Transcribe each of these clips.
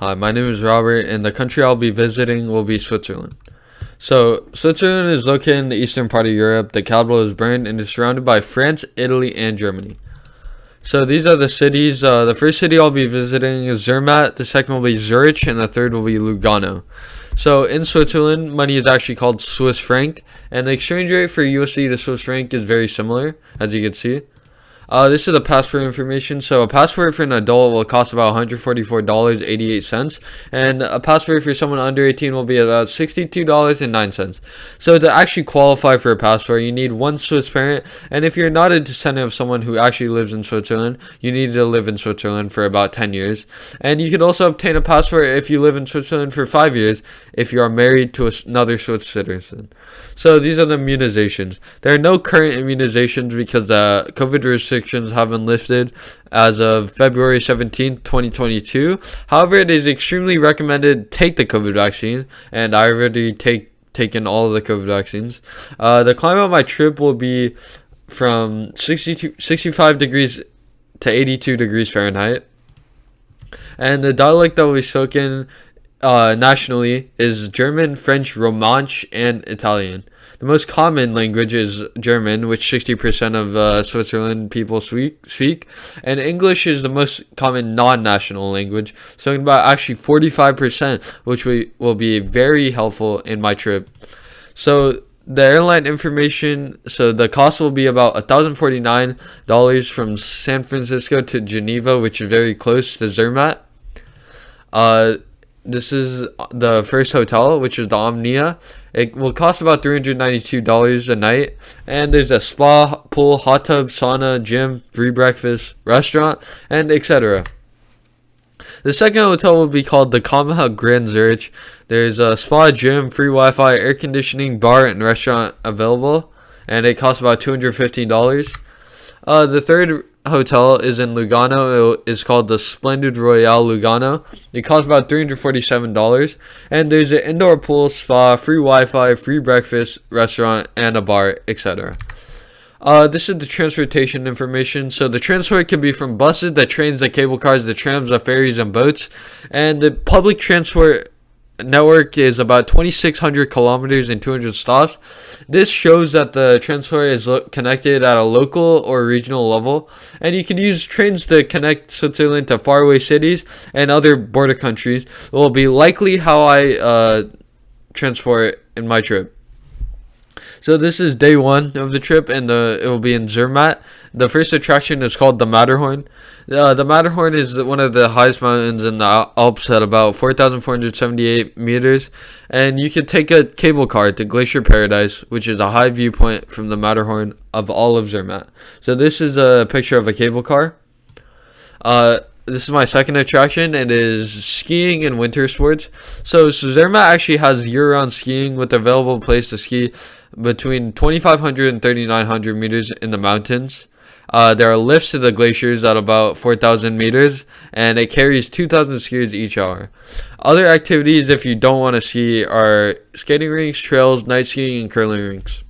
Hi, my name is Robert, and the country I'll be visiting will be Switzerland. So, Switzerland is located in the eastern part of Europe. The capital is Bern and is surrounded by France, Italy, and Germany. So, these are the cities. The first city I'll be visiting is Zermatt, the second will be Zurich, and the third will be Lugano. So, in Switzerland, money is actually called Swiss franc, and the exchange rate for USD to Swiss franc is very similar, as you can see. This is the passport information. So a passport for an adult will cost about $144.88, and a passport for someone under 18 will be about $62.09. So to actually qualify for a passport, you need one Swiss parent, and if you're not a descendant of someone who actually lives in Switzerland, you need to live in Switzerland for about 10 years. And you could also obtain a passport if you live in Switzerland for 5 years if you are married to another Swiss citizen. So these are the immunizations. There are no current immunizations because the COVID restrictions have been lifted as of February 17th, 2022. However, it is extremely recommended take the COVID vaccine, and I already taken all of the COVID vaccines. The climate of my trip will be from 65 degrees to 82 degrees Fahrenheit. And the dialect that will be spoken nationally is German, French, Romansh, and Italian. The most common language is German, which 60% of Switzerland people speak, and English is the most common non-national language, spoken by actually 45%, which will be very helpful in my trip. So the airline information, so the cost will be about $1,049 from San Francisco to Geneva, which is very close to Zermatt. This is the first hotel, which is the Omnia. It will cost about $392 a night, and there's a spa, pool, hot tub, sauna, gym, free breakfast, restaurant, and etc. The second hotel will be called the Kama Grand Zurich. There's a spa, gym, free Wi-Fi, air conditioning, bar, and restaurant available, and it costs about $215. The third hotel is in Lugano. It is called the Splendid Royale Lugano. It costs about $347, and there's an indoor pool, spa, free Wi-Fi, free breakfast, restaurant, and a bar, etc. This is the transportation information. So the transport can be from buses, the trains, the cable cars, the trams, the ferries, and boats, and the public transport network is about 2,600 kilometers and 200 stops. This shows that the transport is connected at a local or regional level, and you can use trains to connect Switzerland to faraway cities and other border countries. It will be likely how I transport in my trip. So this is day one of the trip, and it will be in Zermatt. The first attraction is called the Matterhorn. The Matterhorn is one of the highest mountains in the Alps at about 4,478 meters, and you can take a cable car to Glacier Paradise, which is a high viewpoint from the Matterhorn of all of Zermatt. So this is a picture of a cable car. This is my second attraction, and it is skiing and winter sports. So Zermatt actually has year-round skiing with available place to ski between 2,500 and 3,900 meters in the mountains. There are lifts to the glaciers at about 4,000 meters, and it carries 2,000 skiers each hour. Other activities, if you don't want to ski, are skating rinks, trails, night skiing, and curling rinks.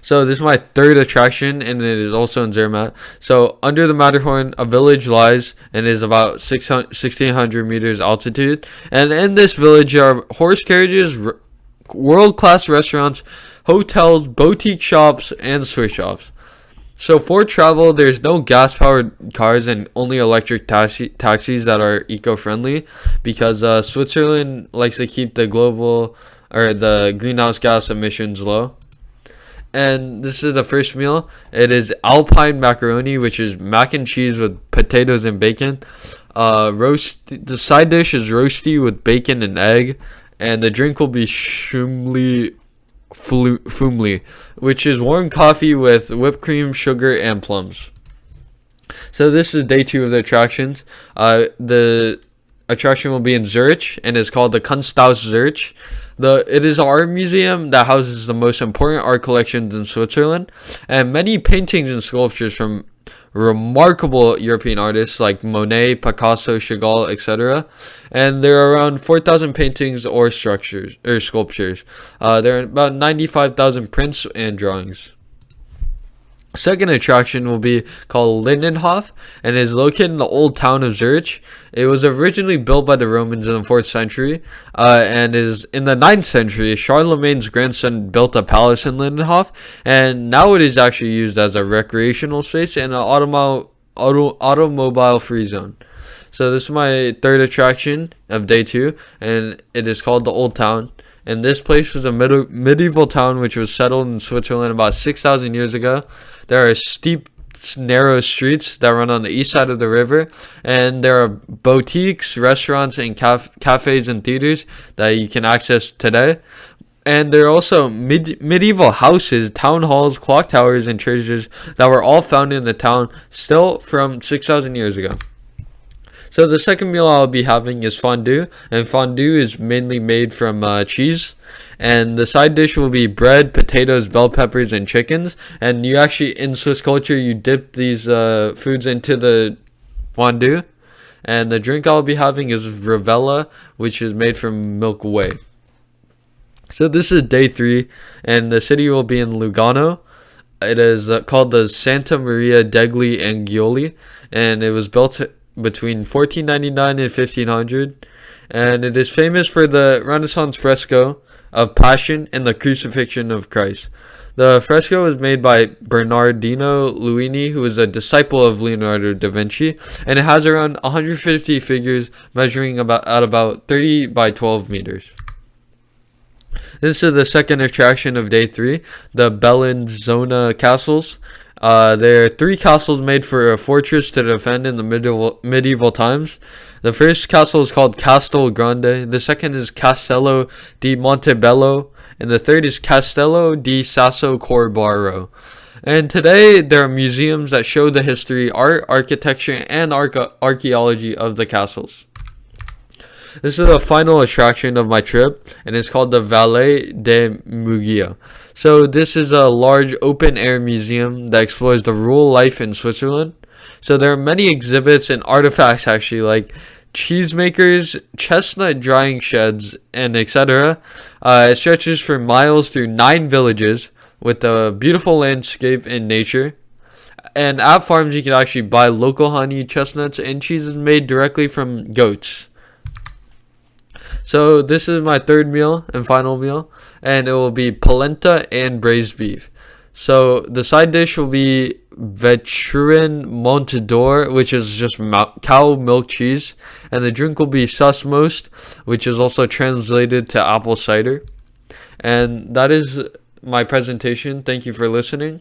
So this is my third attraction, and it is also in Zermatt. So under the Matterhorn, a village lies, and is about 1,600 meters altitude. And in this village are horse carriages, world-class restaurants, hotels, boutique shops, and Swiss shops. So for travel, there's no gas-powered cars and only electric taxis that are eco-friendly, because Switzerland likes to keep the greenhouse gas emissions low. And this is the first meal. It is Alpine macaroni, which is mac and cheese with potatoes and bacon. The side dish is roasty with bacon and egg, and the drink will be Schumli Fumli, which is warm coffee with whipped cream, sugar, and plums. So this is day two of the attractions. The attraction will be in Zurich, and it's called the Kunsthaus Zurich. It is an art museum that houses the most important art collections in Switzerland, and many paintings and sculptures from remarkable European artists like Monet, Picasso, Chagall, etc. And there are around 4,000 paintings or sculptures. There are about 95,000 prints and drawings. Second attraction will be called Lindenhof and is located in the old town of Zurich. It was originally built by the Romans in the 4th century and is in the 9th century. Charlemagne's grandson built a palace in Lindenhof, and now it is actually used as a recreational space and an automobile free zone. So this is my third attraction of day 2, and it is called the Old Town. And this place was a medieval town which was settled in Switzerland about 6,000 years ago. There are steep, narrow streets that run on the east side of the river, and there are boutiques, restaurants, and cafes and theaters that you can access today. And there are also medieval houses, town halls, clock towers, and churches that were all found in the town still from 6,000 years ago. So the second meal I'll be having is fondue, and fondue is mainly made from cheese. And the side dish will be bread, potatoes, bell peppers, and chickens. And you actually, in Swiss culture, you dip these foods into the fondue. And the drink I'll be having is Rivella, which is made from milk whey. So this is day 3, and the city will be in Lugano. It is called the Santa Maria degli Angoli, and it was built between 1499 and 1500, and it is famous for the Renaissance fresco of Passion and the Crucifixion of Christ. The fresco was made by Bernardino Luini, who was a disciple of Leonardo da Vinci, and it has around 150 figures measuring about 30 by 12 meters. This is the second attraction of day 3, the Bellinzona castles. There are 3 castles made for a fortress to defend in the medieval times. The first castle is called Castel Grande, the second is Castello di Montebello, and the third is Castello di Sasso Corbaro. And today there are museums that show the history, art, architecture, and archaeology of the castles. This is the final attraction of my trip, and it's called the Valle de Mugia. So this is a large open-air museum that explores the rural life in Switzerland. So there are many exhibits and artifacts actually, like cheesemakers, chestnut drying sheds, and etc. It stretches for miles through 9 villages with a beautiful landscape and nature. And at farms you can actually buy local honey, chestnuts, and cheeses made directly from goats. So this is my third meal and final meal, and it will be polenta and braised beef. So the side dish will be Vetrin Montador, which is just cow milk cheese, and the drink will be Susmost, which is also translated to apple cider. And that is my presentation. Thank you for listening.